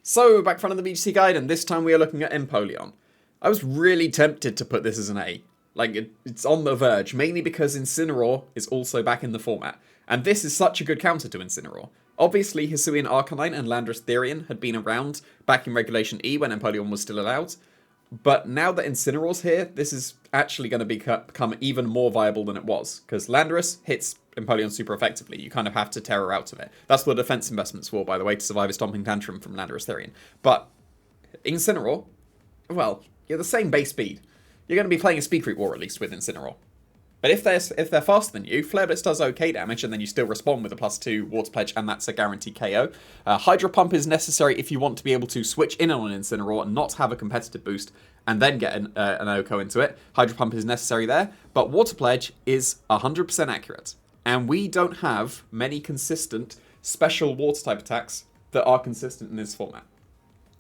So, back front of the VGC guide, and this time we are looking at Empoleon. I was really tempted to put this as an A. It's on the verge, mainly because Incineroar is also back in the format. And this is such a good counter to Incineroar. Obviously, Hisuian Arcanine and Landorus Therian had been around back in Regulation E when Empoleon was still allowed. But now that Incineroar's here, this is actually going to become even more viable than it was. Because Landorus hits Empoleon super effectively. You kind of have to Terror out of it. That's what defense investment's for, by the way, to survive a Stomping Tantrum from Landorus Therian. But Incineroar, well, you're the same base speed. You're going to be playing a speed creep war at least with Incineroar. But if they're faster than you, Flare Blitz does okay damage, and then you still respond with a +2 Water Pledge, and that's a guaranteed KO. Hydro Pump is necessary if you want to be able to switch in on an Incineroar and not have a competitive boost, and then get an OHKO into it. Hydro Pump is necessary there, but Water Pledge is 100% accurate. And we don't have many consistent special Water-type attacks that are consistent in this format.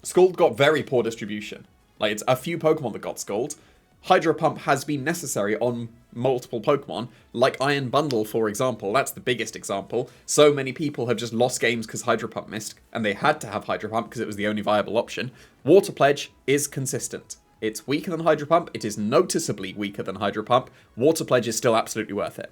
Scald got very poor distribution. It's a few Pokemon that got Scald. Hydro Pump has been necessary on multiple Pokemon, like Iron Bundle, for example. That's the biggest example. So many people have just lost games because Hydro Pump missed, and they had to have Hydro Pump because it was the only viable option. Water Pledge is consistent. It's weaker than Hydro Pump. It is noticeably weaker than Hydro Pump. Water Pledge is still absolutely worth it.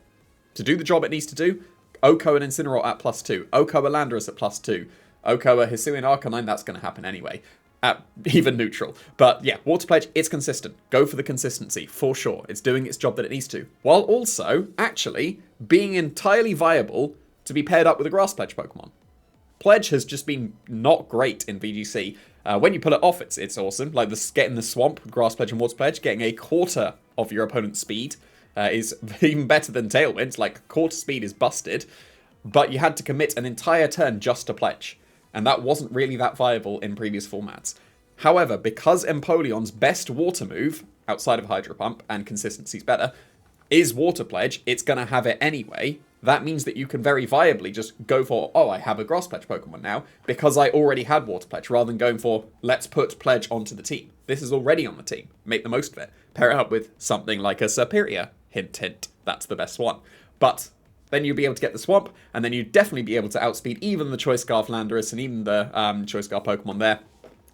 To do the job it needs to do, OHKO and Incineroar at +2. OHKO and Landorus at +2. OHKO and Hisuian Arcanine, that's going to happen anyway. At even neutral. But yeah, Water Pledge, it's consistent. Go for the consistency, for sure. It's doing its job that it needs to. While also, actually, being entirely viable to be paired up with a Grass Pledge Pokemon. Pledge has just been not great in VGC. When you pull it off, it's awesome. Getting the Swamp with Grass Pledge and Water Pledge, getting a quarter of your opponent's speed is even better than Tailwind. Quarter speed is busted. But you had to commit an entire turn just to Pledge. And that wasn't really that viable in previous formats. However, because Empoleon's best water move, outside of Hydro Pump, and consistency's better, is Water Pledge, it's going to have it anyway. That means that you can very viably just go for, oh, I have a Grass Pledge Pokemon now, because I already had Water Pledge, rather than going for, let's put Pledge onto the team. This is already on the team. Make the most of it. Pair it up with something like a Superior. Hint, hint. That's the best one. But then you'll be able to get the Swamp, and then you'd definitely be able to outspeed even the Choice Scarf Landorus and even the Choice Scarf Pokemon there,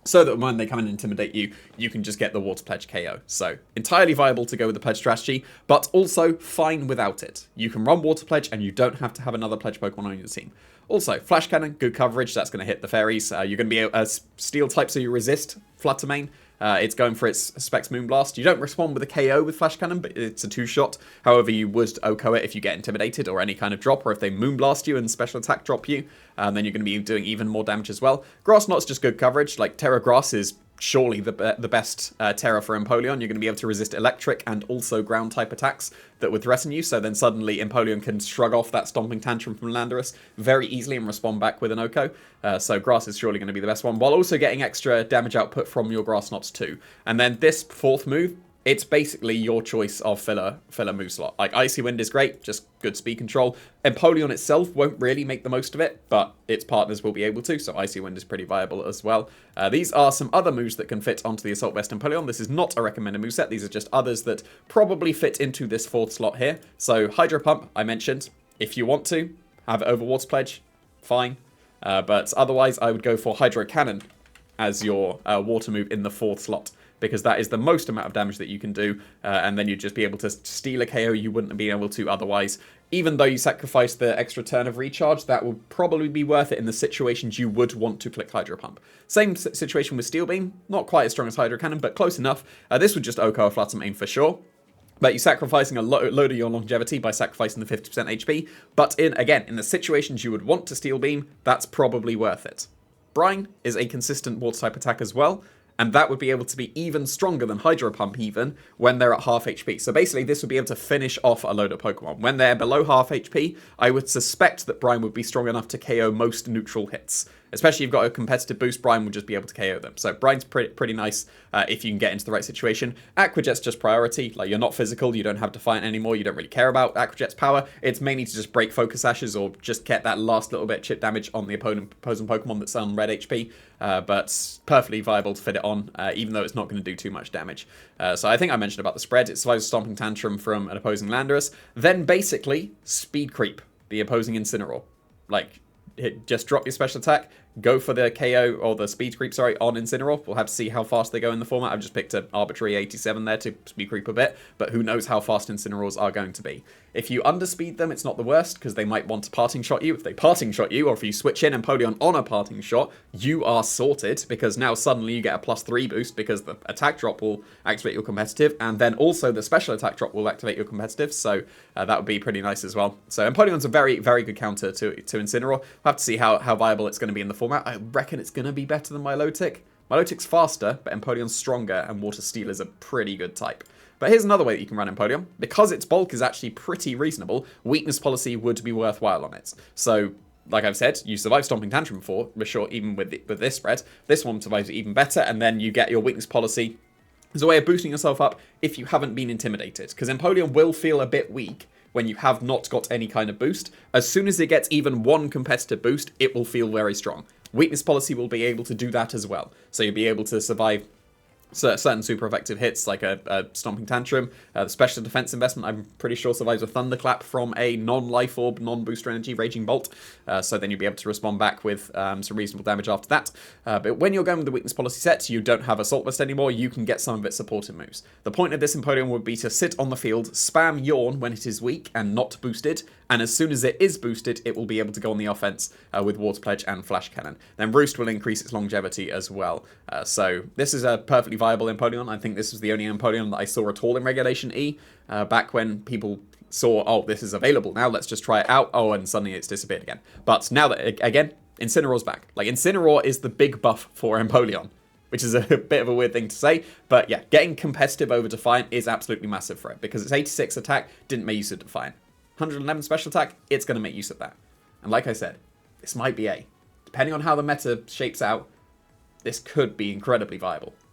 so that when they come and intimidate you, you can just get the Water Pledge KO. So, entirely viable to go with the Pledge strategy, but also fine without it. You can run Water Pledge, and you don't have to have another Pledge Pokemon on your team. Also, Flash Cannon, good coverage, that's going to hit the Fairies. You're going to be a Steel type, so you resist Flutter Mane. It's going for its Specs Moonblast. You don't respond with a KO with Flash Cannon, but it's a 2-shot. However, you would OHKO it if you get intimidated or any kind of drop, or if they Moonblast you and Special Attack drop you, then you're going to be doing even more damage as well. Grass Knot's just good coverage. Terra Grass is surely the best Terra for Empoleon. You're going to be able to resist electric and also ground type attacks that would threaten you, so then suddenly Empoleon can shrug off that Stomping Tantrum from Landorus very easily and respond back with an OHKO. So Grass is surely going to be the best one, while also getting extra damage output from your Grass Knots too. And then this fourth move, it's basically your choice of filler move slot. Icy Wind is great, just good speed control. Empoleon itself won't really make the most of it, but its partners will be able to, so Icy Wind is pretty viable as well. These are some other moves that can fit onto the Assault Vest Empoleon. This is not a recommended moveset, these are just others that probably fit into this fourth slot here. So Hydro Pump, I mentioned. If you want to have it over Water Pledge, fine. But otherwise, I would go for Hydro Cannon as your water move in the fourth slot, because that is the most amount of damage that you can do, and then you'd just be able to steal a KO you wouldn't have been able to otherwise. Even though you sacrifice the extra turn of recharge, that will probably be worth it in the situations you would want to click Hydro Pump. Same situation with Steel Beam, not quite as strong as Hydro Cannon, but close enough. This would just OHKO or Flutter Mane for sure. But you're sacrificing a load of your longevity by sacrificing the 50% HP. But again, in the situations you would want to Steel Beam, that's probably worth it. Brine is a consistent water type attack as well, and that would be able to be even stronger than Hydro Pump even when they're at half HP. So basically this would be able to finish off a load of Pokemon. When they're below half HP, I would suspect that Brine would be strong enough to KO most neutral hits. Especially if you've got a competitive boost, Brine will just be able to KO them. So Brine's pretty nice if you can get into the right situation. Aqua Jet's just priority. You're not physical, you don't have to fight anymore, you don't really care about Aqua Jet's power. It's mainly to just break Focus Ashes or just get that last little bit of chip damage on the opposing Pokemon that's on red HP. But perfectly viable to fit it on, even though it's not going to do too much damage. So I think I mentioned about the spread. It survives a Stomping Tantrum from an opposing Landorus. Then basically, Speed Creep the opposing Incineroar. Just drop your special attack, go for the KO or the speed creep, sorry, on Incineroar. We'll have to see how fast they go in the format. I've just picked an arbitrary 87 there to speed creep a bit, but who knows how fast Incineroars are going to be. If you underspeed them, it's not the worst, because they might want to parting shot you. If they parting shot you, or if you switch in Empoleon on a parting shot, you are sorted, because now suddenly you get a +3 boost, because the attack drop will activate your competitive, and then also the special attack drop will activate your competitive, so that would be pretty nice as well. So Empoleon's a very, very good counter to Incineroar. We'll have to see how viable it's going to be in the format. I reckon it's going to be better than Milotic. Milotic's faster, but Empoleon's stronger, and Water Steel is a pretty good type. But here's another way that you can run Empoleon. Because its bulk is actually pretty reasonable, weakness policy would be worthwhile on it. So, like I've said, you survived Stomping Tantrum before, for sure, even with this spread. This one survives it even better, and then you get your weakness policy as a way of boosting yourself up if you haven't been intimidated. Because Empoleon will feel a bit weak when you have not got any kind of boost. As soon as it gets even one competitive boost, it will feel very strong. Weakness policy will be able to do that as well. So you'll be able to survive certain super effective hits, like a Stomping Tantrum. The special defense investment, I'm pretty sure, survives a Thunderclap from a non-life orb, non-booster energy Raging Bolt. So then you'll be able to respond back with some reasonable damage after that. But when you're going with the weakness policy set, you don't have Assault Vest anymore. You can get some of its supportive moves. The point of this Empoleon would be to sit on the field, spam Yawn when it is weak and not boosted, and as soon as it is boosted, it will be able to go on the offense with Water Pledge and Flash Cannon. Then Roost will increase its longevity as well. So this is a perfectly viable Empoleon. I think this was the only Empoleon that I saw at all in Regulation E, back when people saw, oh, this is available now, let's just try it out, oh, and suddenly it's disappeared again. But now that, again, Incineroar's back. Like, Incineroar is the big buff for Empoleon, which is a bit of a weird thing to say, but yeah, getting competitive over Defiant is absolutely massive for it, because its 86 attack didn't make use of Defiant. 111 special attack, it's going to make use of that. And like I said, this might be A. Depending on how the meta shapes out, this could be incredibly viable.